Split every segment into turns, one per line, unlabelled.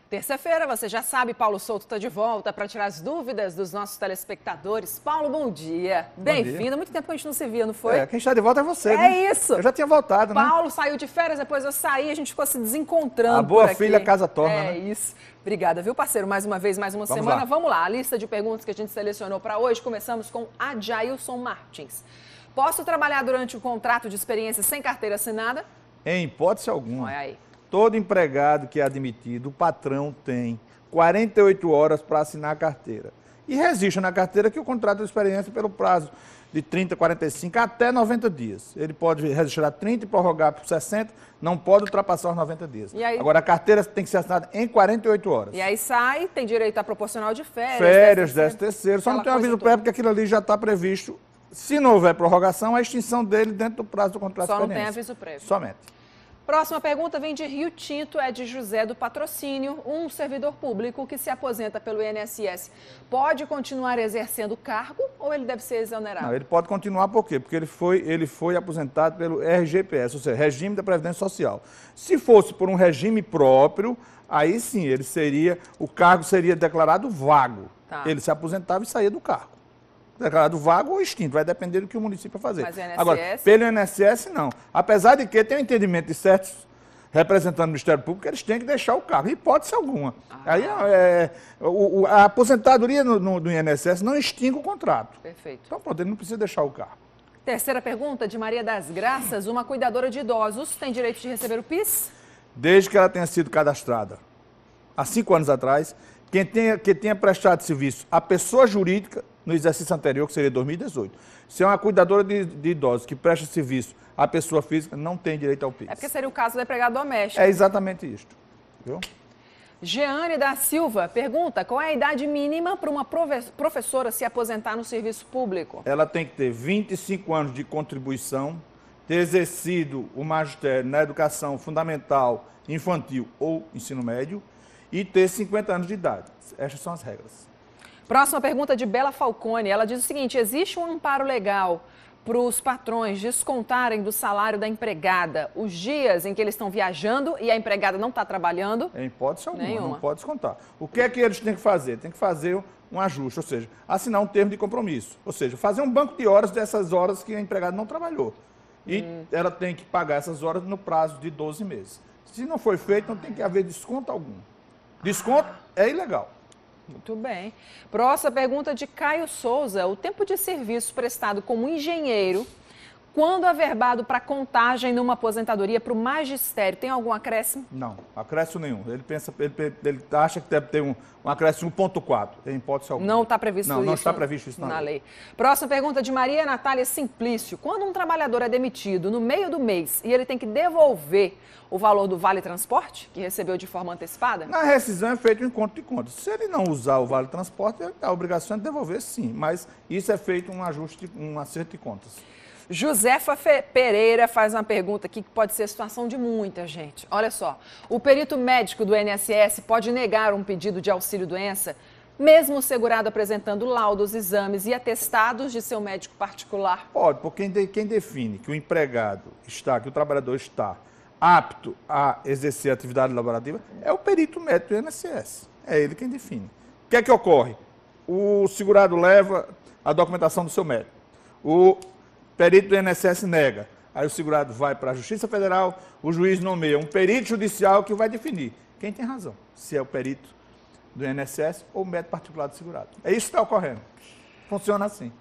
Terça-feira, você já sabe, Paulo Souto está de volta para tirar as dúvidas dos nossos telespectadores. Paulo, bom dia. Bem-vindo. Muito tempo que a gente não se via, não foi?
Quem está de volta é você, né?
É isso.
Eu já tinha voltado, né?
Paulo saiu de férias, depois eu saí, a gente ficou se desencontrando.
A boa
por
filha
aqui.
casa torna, né?
É isso. Obrigada, viu, parceiro? Mais uma vez, mais uma
Vamos
semana.
lá.
Vamos lá, a lista de perguntas que a gente selecionou para hoje. Começamos com Adjailson Martins. Posso trabalhar durante o contrato de experiência sem carteira assinada?
Em hipótese alguma.
Olha aí.
Todo empregado que é admitido, o patrão tem 48 horas para assinar a carteira. E registra na carteira que o contrato de experiência pelo prazo de 30, 45 até 90 dias. Ele pode registrar 30 e prorrogar por 60, não pode ultrapassar os 90 dias.
E aí?
Agora, a carteira tem que ser assinada em 48 horas.
E aí sai, tem direito a proporcional de férias.
Férias, 13º, só não
aquela
tem um aviso
coisa
prévio porque aquilo ali já está previsto. Se não houver prorrogação, a extinção dele dentro do prazo do contrato de
Só não
experiência.
tem aviso prévio.
Somente.
Próxima pergunta vem de Rio Tinto, é de José do Patrocínio, um servidor público que se aposenta pelo INSS. Pode continuar exercendo o cargo ou ele deve ser exonerado?
Não, ele pode continuar por quê? Porque ele foi aposentado pelo RGPS, ou seja, Regime da Previdência Social. Se fosse por um regime próprio, aí sim, o cargo seria declarado vago.
Tá.
Ele se aposentava e saía do cargo. Declarado vago ou extinto, vai depender do que o município vai fazer.
Mas o INSS?
Agora, pelo INSS, não. Apesar de que tem um entendimento de certos representantes do Ministério Público, eles têm que deixar o cargo, hipótese alguma. Aí a aposentadoria do INSS não extingue o contrato.
Perfeito.
Então, pronto, ele não precisa deixar o cargo.
Terceira pergunta de Maria das Graças, uma cuidadora de idosos tem direito de receber o PIS?
Desde que ela tenha sido cadastrada há 5 anos atrás, que tenha prestado serviço à pessoa jurídica no exercício anterior, que seria 2018. Se é uma cuidadora de idosos que presta serviço à pessoa física, não tem direito ao PIS.
É porque seria o caso do empregado doméstico.
É exatamente isto. Viu?
Jeane da Silva pergunta, qual é a idade mínima para uma professora se aposentar no serviço público?
Ela tem que ter 25 anos de contribuição, ter exercido o magistério na educação fundamental, infantil ou ensino médio e ter 50 anos de idade. Estas são as regras.
Próxima pergunta de Bela Falcone. Ela diz o seguinte, existe um amparo legal para os patrões descontarem do salário da empregada os dias em que eles estão viajando e a empregada não está trabalhando?
Em hipótese alguma,
Nenhuma.
não pode descontar. O que é que eles têm que fazer? Tem que fazer um ajuste, ou seja, assinar um termo de compromisso. Ou seja, fazer um banco de horas dessas horas que a empregada não trabalhou. E ela tem que pagar essas horas no prazo de 12 meses. Se não foi feito, não tem que haver desconto algum. Desconto é ilegal.
Muito bem. Próxima pergunta de Caio Souza. O tempo de serviço prestado como engenheiro, quando averbado para contagem numa aposentadoria para o magistério, tem algum acréscimo?
Não, acréscimo nenhum. Ele acha que deve ter um acréscimo 1,4, em hipótese alguma.
Não está previsto isso?
Não está previsto isso
na lei. Próxima pergunta de Maria Natália Simplício. Quando um trabalhador é demitido no meio do mês e ele tem que devolver o valor do Vale Transporte, que recebeu de forma antecipada?
Na rescisão é feito um encontro de contas. Se ele não usar o Vale Transporte, a obrigação é de devolver sim, mas isso é feito um ajuste, um acerto de contas.
Josefa Pereira faz uma pergunta aqui que pode ser a situação de muita gente. Olha só, o perito médico do INSS pode negar um pedido de auxílio-doença, mesmo o segurado apresentando laudos, exames e atestados de seu médico particular?
Pode, porque quem define que o empregado está, que o trabalhador está apto a exercer a atividade laborativa é o perito médico do INSS. É ele quem define. O que é que ocorre? O segurado leva a documentação do seu médico. O perito do INSS nega. Aí o segurado vai para a Justiça Federal, o juiz nomeia um perito judicial que vai definir quem tem razão, se é o perito do INSS ou o médico particular do segurado. É isso que está ocorrendo. Funciona assim.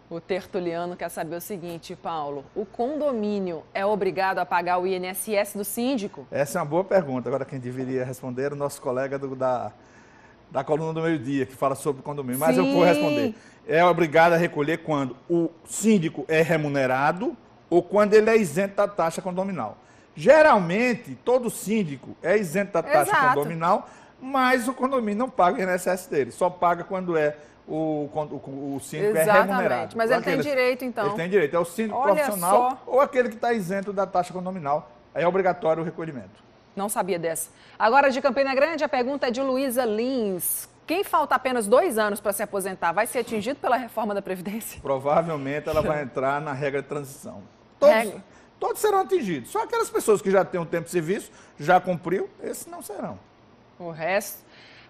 O tertuliano quer saber o seguinte, Paulo, o condomínio é obrigado a pagar o INSS do síndico?
Essa é uma boa pergunta. Agora quem deveria responder é o nosso colega da coluna do meio-dia, que fala sobre o condomínio. Mas eu vou responder. É obrigado a recolher quando o síndico é remunerado ou quando ele é isento da taxa condominal. Geralmente, todo síndico é isento da taxa condominal, mas o condomínio não paga o INSS dele. Só paga quando o síndico é remunerado.
Mas ele tem direito, então.
Ele tem direito. É o síndico profissional ou aquele que está isento da taxa condominal. Aí é obrigatório o recolhimento.
Não sabia dessa. Agora, de Campina Grande, a pergunta é de Luísa Lins. Quem falta apenas 2 anos para se aposentar vai ser atingido pela reforma da Previdência?
Provavelmente ela vai entrar na regra de transição. Todos serão atingidos. Só aquelas pessoas que já têm um tempo de serviço, já cumpriu, esses não serão.
O resto.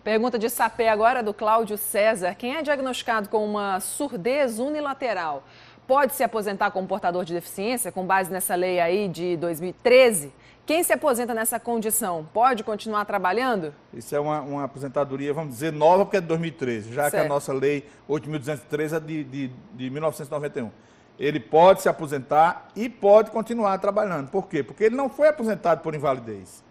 Pergunta de sapé agora do Cláudio César. Quem é diagnosticado com uma surdez unilateral pode se aposentar como portador de deficiência, com base nessa lei aí de 2013? Quem se aposenta nessa condição pode continuar trabalhando?
Isso é uma aposentadoria, vamos dizer, nova, porque é de 2013, já
certo.
que a nossa lei 8.203 é de 1991. Ele pode se aposentar e pode continuar trabalhando. Por quê? Porque ele não foi aposentado por invalidez.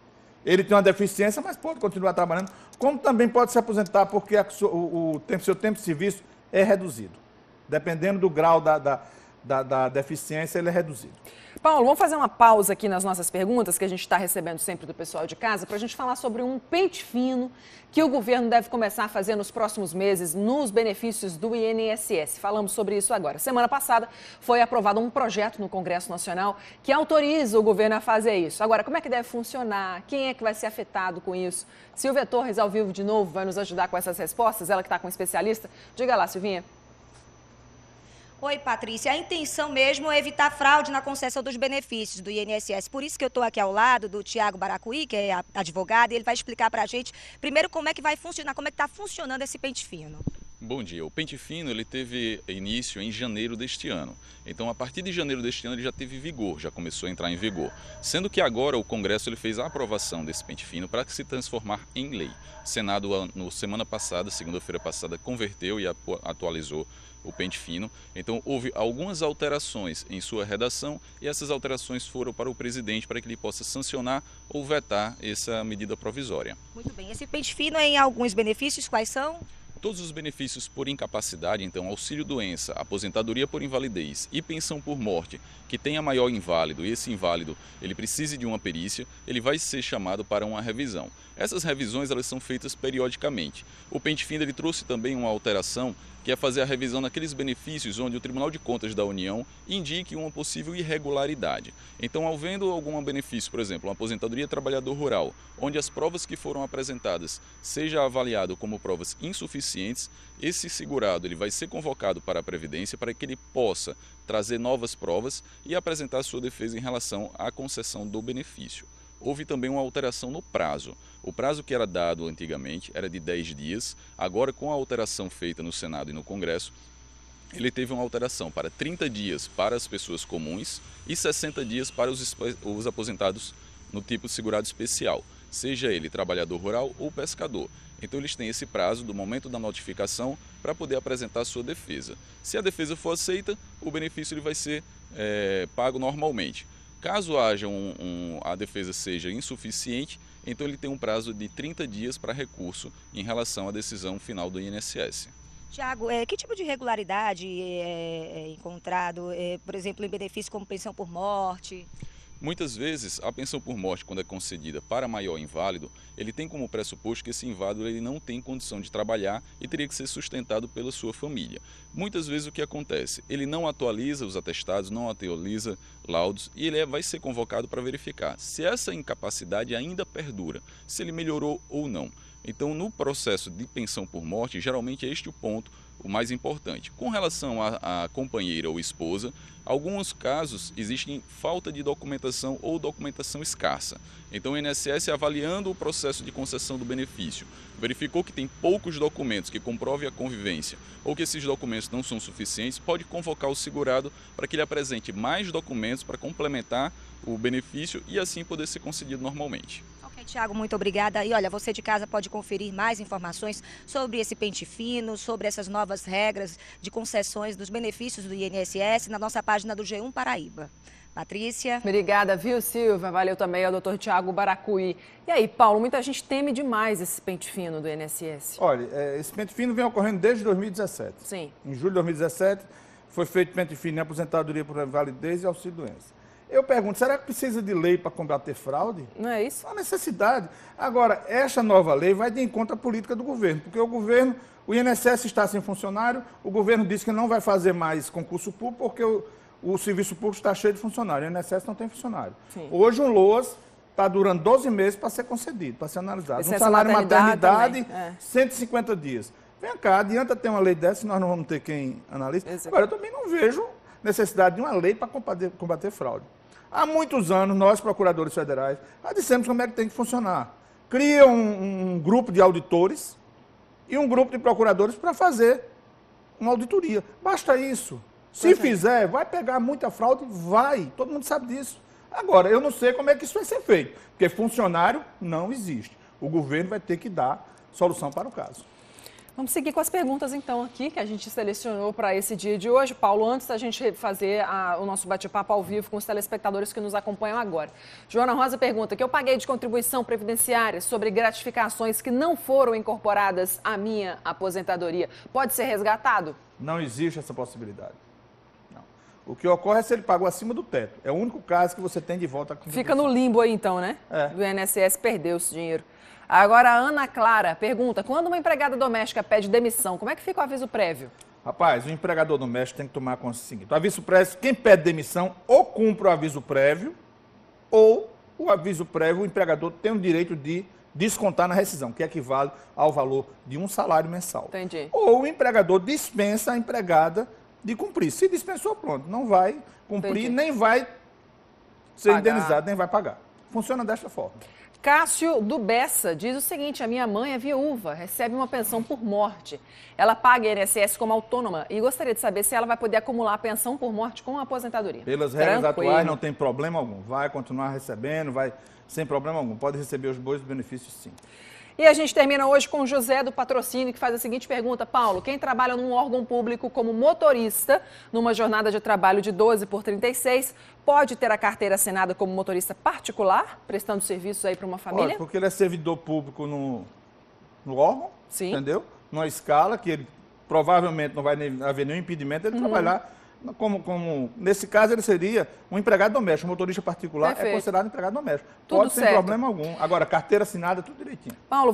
Ele tem uma deficiência, mas pode continuar trabalhando, como também pode se aposentar porque seu tempo de serviço é reduzido. Dependendo do grau da deficiência, ele é reduzido.
Paulo, vamos fazer uma pausa aqui nas nossas perguntas, que a gente está recebendo sempre do pessoal de casa, para a gente falar sobre um pente fino que o governo deve começar a fazer nos próximos meses nos benefícios do INSS. Falamos sobre isso agora. Semana passada foi aprovado um projeto no Congresso Nacional que autoriza o governo a fazer isso. Agora, como é que deve funcionar? Quem é que vai ser afetado com isso? Silvia Torres, ao vivo de novo, vai nos ajudar com essas respostas, ela que está com um especialista. Diga lá, Silvinha.
Oi, Patrícia. A intenção mesmo é evitar fraude na concessão dos benefícios do INSS. Por isso que eu estou aqui ao lado do Tiago Baracuí, que é advogado, e ele vai explicar para a gente, primeiro, como é que vai funcionar, como é que está funcionando esse pente fino.
Bom dia. O pente fino ele teve início em janeiro deste ano. Então, a partir de janeiro deste ano, ele já teve vigor, já começou a entrar em vigor. Sendo que agora o Congresso ele fez a aprovação desse pente fino para se transformar em lei. O Senado, semana passada, segunda-feira passada, converteu e atualizou o pente fino. Então, houve algumas alterações em sua redação e essas alterações foram para o presidente para que ele possa sancionar ou vetar essa medida provisória.
Muito bem. Esse pente fino em alguns benefícios, quais são?
Todos os benefícios por incapacidade, então auxílio-doença, aposentadoria por invalidez e pensão por morte, que tenha maior inválido e esse inválido ele precise de uma perícia, ele vai ser chamado para uma revisão. Essas revisões elas são feitas periodicamente. O pente fino ele trouxe também uma alteração que é fazer a revisão naqueles benefícios onde o Tribunal de Contas da União indique uma possível irregularidade. Então, havendo algum benefício, por exemplo, uma aposentadoria trabalhador rural, onde as provas que foram apresentadas seja avaliado como provas insuficientes, esse segurado ele vai ser convocado para a Previdência para que ele possa trazer novas provas e apresentar sua defesa em relação à concessão do benefício. Houve também uma alteração no prazo. O prazo que era dado antigamente era de 10 dias, agora com a alteração feita no Senado e no Congresso, ele teve uma alteração para 30 dias para as pessoas comuns e 60 dias para os aposentados no tipo segurado especial, seja ele trabalhador rural ou pescador. Então eles têm esse prazo do momento da notificação para poder apresentar a sua defesa. Se a defesa for aceita, o benefício ele vai ser pago normalmente. Caso haja a defesa seja insuficiente, então ele tem um prazo de 30 dias para recurso em relação à decisão final do INSS.
Tiago, que tipo de irregularidade é encontrado, por exemplo, em benefício como pensão por morte?
Muitas vezes, a pensão por morte, quando é concedida para maior inválido, ele tem como pressuposto que esse inválido ele não tem condição de trabalhar e teria que ser sustentado pela sua família. Muitas vezes o que acontece? Ele não atualiza os atestados, não atualiza laudos e ele vai ser convocado para verificar se essa incapacidade ainda perdura, se ele melhorou ou não. Então, no processo de pensão por morte, geralmente é este o ponto o mais importante. Com relação à companheira ou esposa, alguns casos existem falta de documentação ou documentação escassa. Então o INSS, avaliando o processo de concessão do benefício, verificou que tem poucos documentos que comprovem a convivência ou que esses documentos não são suficientes, pode convocar o segurado para que ele apresente mais documentos para complementar o benefício e assim poder ser concedido normalmente.
Ok, Tiago, muito obrigada. E olha, você de casa pode conferir mais informações sobre esse pente fino, sobre essas novas regras de concessões dos benefícios do INSS na nossa página do G1 Paraíba. Patrícia.
Obrigada, viu, Silvia? Valeu também ao doutor Tiago Baracuí. E aí, Paulo, muita gente teme demais esse pente fino do INSS.
Olha, esse pente fino vem ocorrendo desde 2017.
Sim.
Em julho de 2017, foi feito pente fino em aposentadoria por invalidez e auxílio-doença. Eu pergunto, será que precisa de lei para combater fraude?
Não é isso?
Não há necessidade. Agora, esta nova lei vai de encontro à política do governo, porque o INSS está sem funcionário, o governo disse que não vai fazer mais concurso público porque o serviço público está cheio de funcionário, o INSS não tem funcionário. Sim. Hoje um LOAS está durando 12 meses para ser concedido, para ser analisado. Um salário de maternidade, 150 dias. Vem cá, adianta ter uma lei dessa, nós não vamos ter quem analise. Agora, eu também não vejo necessidade de uma lei para combater fraude. Há muitos anos, nós, procuradores federais, já dissemos como é que tem que funcionar. cria um grupo de auditores e um grupo de procuradores para fazer uma auditoria. Basta isso. Se fizer, vai pegar muita fraude? Vai. Todo mundo sabe disso. Agora, eu não sei como é que isso vai ser feito, porque funcionário não existe. O governo vai ter que dar solução para o caso.
Vamos seguir com as perguntas, então, aqui, que a gente selecionou para esse dia de hoje. Paulo, antes da gente fazer o nosso bate-papo ao vivo com os telespectadores que nos acompanham agora. Joana Rosa pergunta que eu paguei de contribuição previdenciária sobre gratificações que não foram incorporadas à minha aposentadoria. Pode ser resgatado?
Não existe essa possibilidade. Não. O que ocorre é se ele pagou acima do teto. É o único caso que você tem de volta.
Fica no limbo aí, então, né?
É.
Do INSS perdeu esse dinheiro. Agora, a Ana Clara pergunta, quando uma empregada doméstica pede demissão, como é que fica o aviso prévio?
Rapaz, o empregador doméstico tem que tomar consciência seguinte. O aviso prévio, quem pede demissão, ou cumpre o aviso prévio, ou o aviso prévio, o empregador tem o direito de descontar na rescisão, que equivale ao valor de um salário mensal.
Entendi.
Ou o empregador dispensa a empregada de cumprir. Se dispensou, pronto, não vai cumprir,
Entendi.
nem vai ser
Pagar.
indenizado, nem vai pagar. Funciona desta forma.
Cássio do Bessa diz o seguinte, a minha mãe é viúva, recebe uma pensão por morte. Ela paga INSS como autônoma e gostaria de saber se ela vai poder acumular a pensão por morte com a aposentadoria.
Pelas regras
Tranquilo.
atuais, não tem problema algum. Vai continuar recebendo, vai sem problema algum. Pode receber os bons benefícios, sim.
E a gente termina hoje com o José do Patrocínio, que faz a seguinte pergunta. Paulo, quem trabalha num órgão público como motorista, numa jornada de trabalho de 12 por 36, pode ter a carteira assinada como motorista particular, prestando serviços aí para uma família?
Pode, porque ele é servidor público no órgão,
Sim.
Entendeu? Numa escala que ele provavelmente não vai haver nenhum impedimento de ele trabalhar. Nesse caso, ele seria um empregado doméstico. Um motorista particular
Perfeito.
é considerado empregado doméstico.
Tudo
Pode sem
certo.
problema algum. Agora, carteira assinada, tudo direitinho.
Paulo,